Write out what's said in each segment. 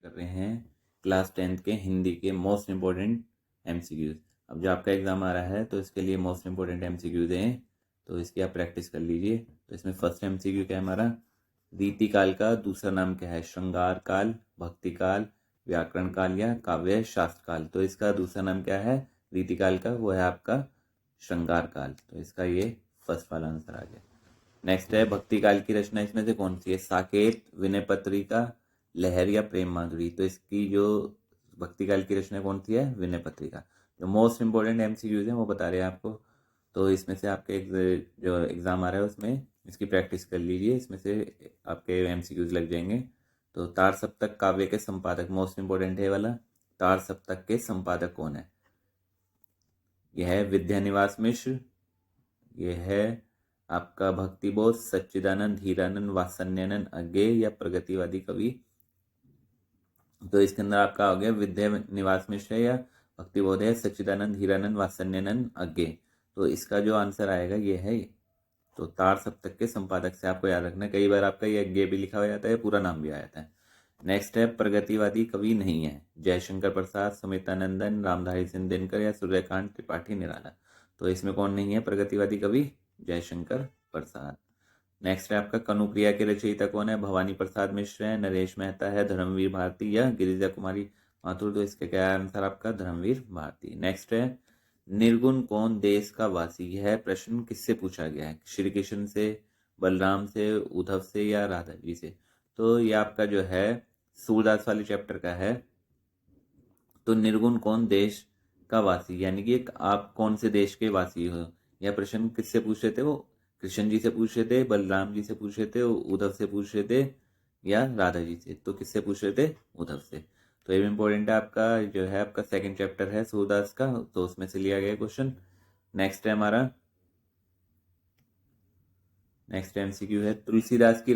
कर रहे हैं क्लास 10th के हिंदी के मोस्ट इम्पोर्टेंट एमसीक्यूज। अब जो आपका एग्ज़ाम आ रहा है तो इसके लिए मोस्ट इम्पोर्टेंट एमसीक्यूज हैं, तो इसकी आप प्रैक्टिस कर लीजिए। तो इसमें फर्स्ट एमसीक्यू क्या है हमारा, रीति काल का दूसरा नाम क्या है? श्रृंगार काल, भक्ति काल, व्याकरण काल या काव्य शास्त्र काल। तो इसका दूसरा नाम क्या है रीति काल का? वो है आपका श्रृंगार काल। तो इसका ये फर्स्ट वाला आंसर आ गया। नेक्स्ट है भक्ति काल की रचना इसमें से कौन सी है? साकेत, विनय पत्रिका, लहर या प्रेम माधुरी। तो इसकी जो भक्ति काल की रचना कौन सी है? विनय पत्रिका। जो मोस्ट इंपॉर्टेंट एमसीक्यूज हैं वो बता रहे हैं आपको। तो इसमें से आपके जो एग्जाम आ रहा है उसमें इसकी प्रैक्टिस कर लीजिए, इसमें से आपके एमसीक्यूज लग जाएंगे। तो तार सप्तक काव्य के संपादक, मोस्ट इंपॉर्टेंट है वाला, तार सप्तक के संपादक कौन है? यह है विद्यानिवास मिश्र, यह है आपका भक्ति बोध, सच्चिदानंद, हीरानंद, वात्सल्यानंद अज्ञे या प्रगतिवादी कवि। तो इसके अंदर आपका हो गया विद्या निवास मिश्र या भक्ति बोध है, सच्चिदानंद, हीरानंद, वात्सल्यानंद अज्ञे। तो इसका जो आंसर आएगा ये है। तो तार सप्तक के संपादक से आपको याद रखना, कई बार आपका ये अज्ञे भी लिखा हो जाता है, पूरा नाम भी आ जाता है। नेक्स्ट है प्रगतिवादी कवि नहीं है, जयशंकर प्रसाद, सुमित्रानंदन, रामधारी सिंह दिनकर या सूर्यकांत त्रिपाठी निराला। तो इसमें कौन नहीं है प्रगतिवादी कवि? जयशंकर प्रसाद। नेक्स्ट है आपका कनुप्रिया के रचयिता कौन है? भवानी प्रसाद मिश्र है, नरेश मेहता है, धर्मवीर भारती या गिरिजा कुमारी माथुर। तो इसका क्या आंसर आपका? धर्मवीर भारती। नेक्स्ट है निर्गुण कौन देश का वासी है? प्रश्न किससे पूछा गया है? श्री कृष्ण से, बलराम से, उद्धव से या राधा जी से। तो ये आपका जो है सूरदास वाले चैप्टर का है। तो निर्गुण कौन देश का वासी, यानी कि आप कौन से देश के वासी हो? यह प्रश्न किससे पूछ रहे थे? वो कृष्ण जी से पूछ रहे थे, बलराम जी से पूछ रहे थे, उद्धव से पूछ रहे थे या राधा जी से। तो किससे पूछ रहे थे? उद्धव से। तो ये इंपॉर्टेंट है आपका, जो है आपका सेकंड चैप्टर है सूरदास का, तो उसमें से लिया गया क्वेश्चन। नेक्स्ट है हमारा, नेक्स्ट एमसीक्यू है तुलसीदास की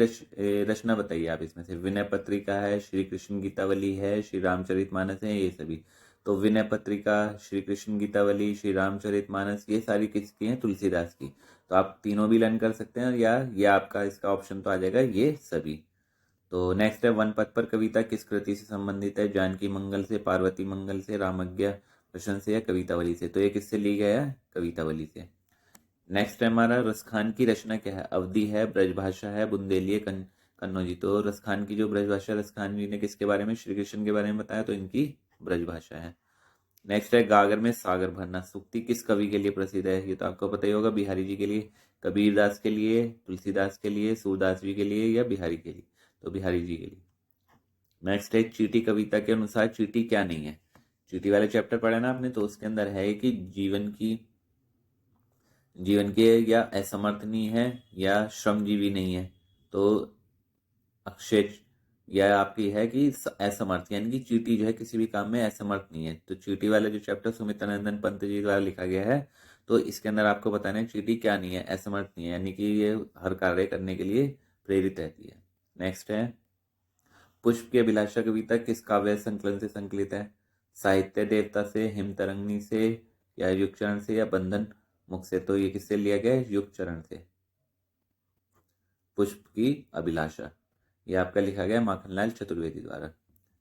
रचना बताइए आप इसमें से। विनय पत्रिका है, श्री कृष्ण गीतावली है, श्री रामचरितमानस है, ये सभी। तो विनय पत्रिका, श्री कृष्ण गीतावली, श्री रामचरितमानस, ये सारी किसकी हैं? तुलसीदास की। तो आप तीनों भी लर्न कर सकते हैं, या ये आपका इसका ऑप्शन तो आ जाएगा ये सभी। तो नेक्स्ट है वन पथ पर कविता किस कृति से संबंधित है? जानकी मंगल से, पार्वती मंगल से, रामज्ञा प्रश्न से या कवितावली से। तो ये किससे ली गया है? कवितावली से। नेक्स्ट है हमारा रसखान की रचना क्या है? अवधि है, ब्रजभाषा है, बुंदेली, कन्नौजी। तो रसखान की जो ब्रजभाषा, रसखान जी ने किसके बारे में? श्री कृष्ण के बारे में बताया, तो इनकी ब्रजभाषा है। नेक्स्ट है गागर में सागर भरना सूक्ति किस कवि के लिए प्रसिद्ध है? ये तो आपको पता ही होगा, बिहारी जी के लिए, कबीरदास के लिए, तुलसीदास के लिए, सूरदास जी के लिए या बिहारी के लिए? तो बिहारी जी के लिए। नेक्स्ट है चीटी कविता के अनुसार चीटी क्या नहीं है? चीटी वाले चैप्टर पढ़ा ना आपने, तो उसके अंदर है कि जीवन के या असमर्थनीय है या श्रमजीवी नहीं है। तो अक्षय यह आपकी है कि असमर्थ, यानी कि चीटी जो है किसी भी काम में असमर्थ नहीं है। तो चीटी वाला जो चैप्टर सुमित्रानंदन पंत जी द्वारा लिखा गया है, तो इसके अंदर आपको बताना है चीटी क्या नहीं है? असमर्थ नहीं है, यानी कि ये हर कार्य करने के लिए प्रेरित रहती है। नेक्स्ट है पुष्प की अभिलाषा कविता किस काव्य संकलन से संकलित है? साहित्य देवता से, हिमतरंगिणी से या युगचरण से या बंधन मुख से। तो ये किससे लिया गया है? युगचरण से। पुष्प की अभिलाषा ये आपका लिखा गया माखनलाल चतुर्वेदी द्वारा।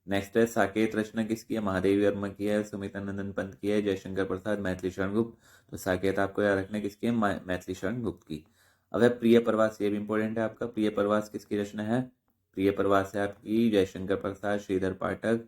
नेक्स्ट है साकेत रचना किसकी है? महादेवी वर्मा की है, सुमित्रानंदन पंत की है, जयशंकर प्रसाद, मैथिली शरण गुप्त। तो साकेत आपको याद रखना किसकी है? मैथिली शरण गुप्त की। अब है प्रिय प्रवास, ये भी इंपॉर्टेंट है आपका। प्रिय प्रवास किसकी रचना है? प्रिय प्रवास है आपकी जयशंकर प्रसाद, श्रीधर पाठक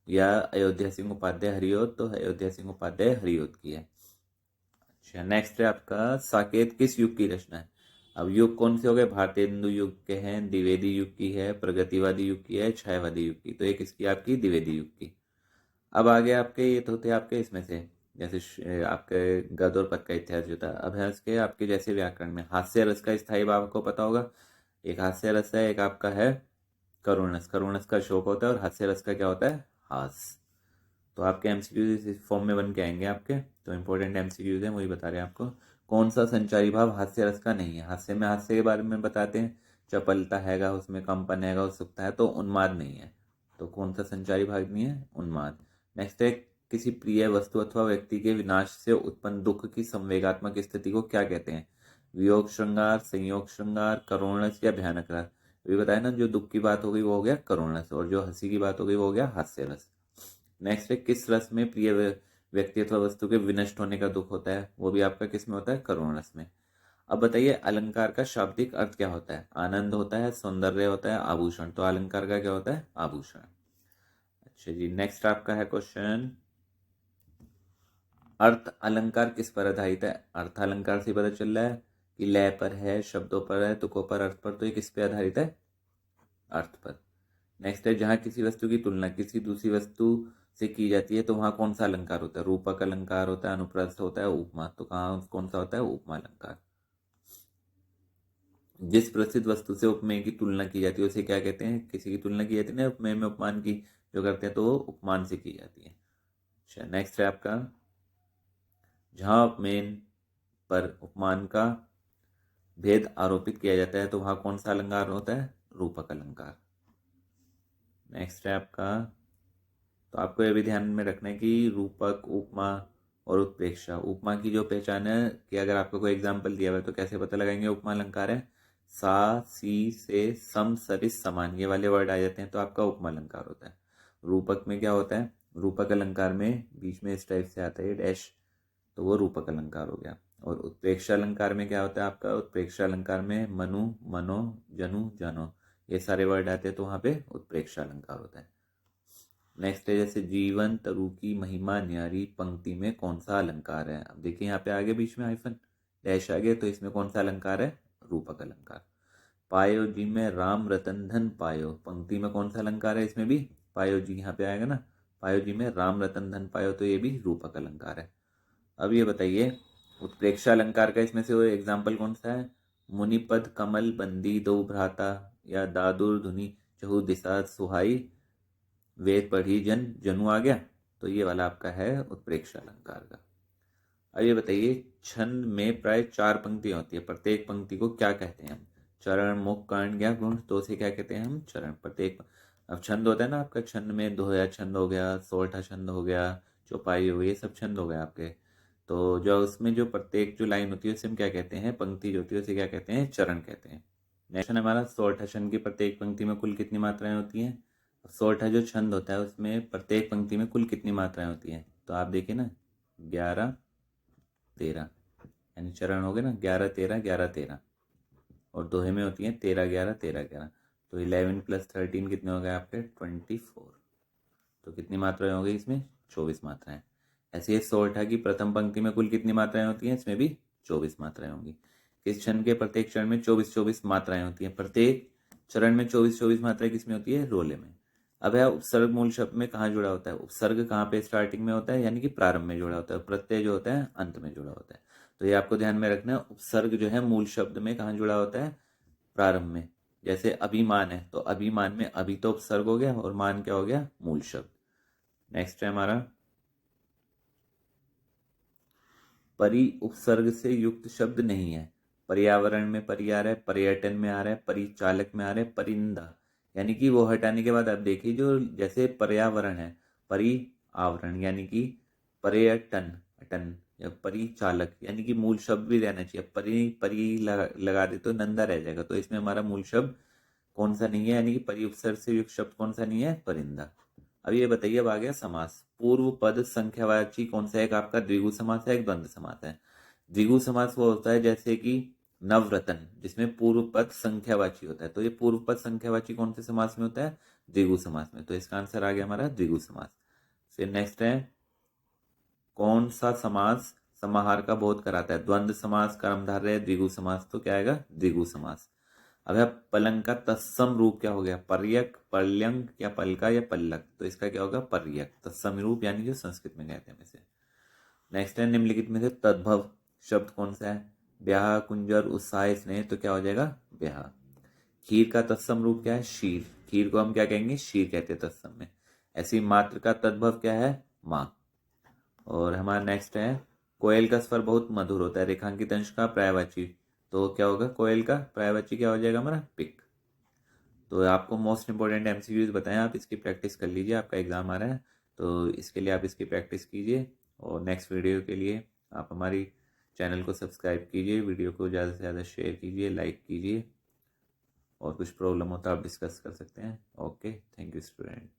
या अयोध्या सिंह उपाध्याय हरिओत। तो अयोध्या सिंह उपाध्याय हरिओत की है। अच्छा, नेक्स्ट है आपका साकेत किस युग की रचना है? अब युग कौन से हो गए? भारतेंदु युग के हैं, द्विवेदी युग की है, प्रगतिवादी युग की है, छायावादी युग की। तो ये किसकी? आपकी द्विवेदी युग की। अब आगे आपके ये तो थे आपके इसमें से, जैसे आपके गद्य और पद का इतिहास जो था। अब है इसके आपके जैसे व्याकरण में हास्य रस का स्थायी भाव आपको पता होगा। एक हास्य रस है, एक आपका है करुण रस। करुण रस का शोक होता है और हास्य रस का क्या होता है? हास। तो आपके एमसीक्यूज इस फॉर्म में बन के आएंगे आपके। तो इंपॉर्टेंट एमसीक्यूज हैं, वही बता रहे हैं आपको। कौन सा संचारी भाव हास्य रस का नहीं है? हास्य में हास्य के बारे में बताते हैं, चपलता हैगा उसमें, कंपन हैगा, उत्सुकता है, तो उन्माद नहीं है। तो कौन सा संचारी भाव नहीं है? उन्माद। नेक्स्ट है किसी प्रिय वस्तु अथवा व्यक्ति के विनाश से उत्पन्न दुख की संवेगात्मक स्थिति को क्या कहते हैं? वियोग श्रृंगार, संयोग श्रृंगार, करुण रस या भयानक रस। अभी बताया ना, जो दुख की बात हो गई वो हो गया करुण रस, और जो हंसी की बात हो गई वो हो गया हास्य रस। नेक्स्ट है, किस रस में प्रिय व्यक्ति अथवा वस्तु के विनष्ट होने का दुख होता है, वो भी आपका किस में होता है, करुण रस में। अब बताइए, अलंकार का शाब्दिक अर्थ क्या होता है, आनंद होता है, सौंदर्य होता है, आभूषण। तो अलंकार का क्या होता है, आभूषण। अच्छा जी, नेक्स्ट आपका है क्वेश्चन, अर्थ अलंकार किस पर आधारित है। अर्थ अलंकार से पता चल रहा है कि लय पर है, शब्दों पर है, तुकों पर, अर्थ पर। तो ये किस पे आधारित है, अर्थ पर। नेक्स्ट है, जहां किसी वस्तु की तुलना किसी दूसरी वस्तु से की जाती है तो वहां कौन सा अलंकार होता है, रूपक अलंकार होता है, अनुप्रस्थ होता है, उपमा। तो कहाँ कौन सा होता है, उपमा अलंकार। जिस प्रसिद्ध वस्तु से उपमेय की तुलना की जाती है उसे क्या कहते हैं, किसी की तुलना की जाती है ना उपमेय में उपमान की जो करते हैं, तो वो उपमान से की जाती है। अच्छा, नेक्स्ट है आपका, जहां उपमेय पर उपमान का भेद आरोपित किया जाता है तो वहां कौन सा अलंकार होता है, रूपक अलंकार। नेक्स्ट है आपका, तो आपको यह भी ध्यान में रखना है कि रूपक, उपमा और उत्प्रेक्षा। उपमा की जो पहचान है कि अगर आपको कोई एग्जाम्पल दिया हुआ है तो कैसे पता लगाएंगे उपमा अलंकार है, सा सी से सम सरिस समान, ये वाले वर्ड आ जाते हैं तो आपका उपमा अलंकार होता है। रूपक में क्या होता है, रूपक अलंकार में बीच में इस टाइप से आता है डैश, तो वो रूपक अलंकार हो गया। और उत्प्रेक्षा अलंकार में क्या होता है आपका, उत्प्रेक्षा अलंकार में मनु, मनो, जनु, जनो, ये सारे वर्ड आते हैं तो वहां पे उत्प्रेक्षा अलंकार होता है। नेक्स्ट है, जैसे जीवन तरु की महिमा न्यारी, पंक्ति में कौन सा अलंकार है। अब देखिए यहाँ पे आगे बीच में हाइफन डैश आ गया, तो इसमें कौन सा अलंकार है, रूपक अलंकार। पायो जी में राम रतन धन पायो, पंक्ति में कौन सा अलंकार है, इसमें भी पायो जी यहाँ पे आएगा ना, पायो जी में राम रतन धन पायो, तो ये भी रूपक अलंकार है। अब ये बताइए, उत्प्रेक्षा अलंकार का इसमें से वो एग्जाम्पल कौन सा है, मुनिपद कमल बंदी दो भ्राता, या दादुर धुनी चहु दिशा सुहाई, वेद पढ़ी जन जनु आ गया। तो ये वाला आपका है उत्प्रेक्षा अलंकार का। अब ये बताइए, छंद में प्राय 4 पंक्तियां होती है, प्रत्येक पंक्ति को क्या कहते हैं हम, चरण, मुख, कर्ण या गुण, तो उसे क्या कहते हैं हम, चरण। प्रत्येक, अब छंद होता है ना आपका, छंद में दोहरा छंद हो गया, सोरठा छंद हो गया, चौपाई हो गई, ये सब छंद हो गए आपके। तो जो उसमें जो प्रत्येक जो लाइन होती है उसे हम क्या कहते हैं, पंक्ति जो होती है उसे क्या कहते हैं, चरण कहते हैं। नेक्स्ट हमारा सोरठा छंद की प्रत्येक पंक्ति में कुल कितनी मात्राएं होती हैं। सोरठा जो छंद होता है उसमें प्रत्येक पंक्ति में कुल कितनी मात्राएं होती हैं, तो आप देखिए ना, 11 13, यानी चरण हो गए ना, 11 13 11 13, और दोहे में होती हैं 13 11 13 11। तो 11 + 13 कितने हो गए आपके, 24। तो कितनी मात्राएं हो गई इसमें, 24 मात्राएं। ऐसे ही सोरठा की प्रथम पंक्ति में कुल कितनी मात्राएं होती हैं, इसमें भी 24 मात्राएं होंगी। इस छंद के प्रत्येक चरण में 24 मात्राएं होती हैं, प्रत्येक चरण में 24 मात्राएं किसमें होती है, रोले में। अब है, उपसर्ग मूल शब्द में कहाँ जुड़ा होता है, उपसर्ग कहाँ पे स्टार्टिंग में होता है, यानी कि प्रारंभ में जुड़ा होता है, प्रत्यय जो होता है अंत में जुड़ा होता है। तो ये आपको ध्यान में रखना है, उपसर्ग जो है मूल शब्द में कहाँ जुड़ा होता है, प्रारंभ में। जैसे अभिमान है तो अभिमान में अभी तो उपसर्ग हो गया और मान क्या हो गया, मूल शब्द। नेक्स्ट है हमारा, परि उपसर्ग से युक्त शब्द नहीं है। पर्यावरण में परि आ रहा है, पर्यटन में आ रहा है, परिचालक में आ रहा है, परिंदा, यानी कि वो हटाने के बाद आप देखिए, जो जैसे पर्यावरण है, परि आवरण, यानी कि पर्यटन अटन, या परिचालक, यानी कि मूल शब्द भी रहना चाहिए। परि परि लगा दे तो नंदा रह जाएगा, तो इसमें हमारा मूल शब्द कौन सा नहीं है, यानी कि परि उपसर्ग से युक्त शब्द कौन सा नहीं है, परिंदा। अब ये बताइए, अब आ गया समास। पूर्व पद संख्यावाची कौन सा है, एक आपका द्विगु समास है, एक द्वंद्व समास है। द्विगु समास वो होता है जैसे कि नवरत्न, जिसमें पूर्व पद संख्यावाची होता है, तो ये पूर्व पद संख्यावाची कौन से समास में होता है, द्विगु समास में। तो इसका आंसर आ गया हमारा द्विगु समास। फिर नेक्स्ट है, कौन सा समास समाहार का बोध कराता है, द्वंद्व समास, कर्मधारय, द्विगु समास, तो क्या आएगा, द्विगु समास। अब है, पलंग का तत्सम रूप क्या हो गया, पर्यक, पर्यंक, या पलका, या पल्लक, तो इसका क्या होगा, पर्यक। तत्सम रूप यानी जो संस्कृत में कहते हैं वैसे। नेक्स्ट है, निम्नलिखित में से तद्भव शब्द कौन सा है, ब्याह, कुंजर, उत्साह, स्नेह, तो क्या हो जाएगा, ब्याह। खीर का तत्सम रूप क्या है, शीर, खीर को हम क्या कहेंगे, शीर कहते हैं तत्सम में। ऐसी मात्र का तद्भव क्या है, माँ। और हमारा नेक्स्ट है, कोयल का स्वर बहुत मधुर होता है, रेखांकित अंश का पर्यायवाची, तो क्या होगा, कोयल का पर्यायवाची क्या हो जाएगा हमारा, पिक। तो आपको मोस्ट इंपॉर्टेंट एमसीक्यूज बताएं, आप इसकी प्रैक्टिस कर लीजिए, आपका एग्जाम आ रहा है तो इसके लिए आप इसकी प्रैक्टिस कीजिए। और नेक्स्ट वीडियो के लिए आप हमारी चैनल को सब्सक्राइब कीजिए, वीडियो को ज़्यादा से ज़्यादा शेयर कीजिए, लाइक कीजिए। और कुछ प्रॉब्लम हो तो आप डिस्कस कर सकते हैं। Okay, thank you student.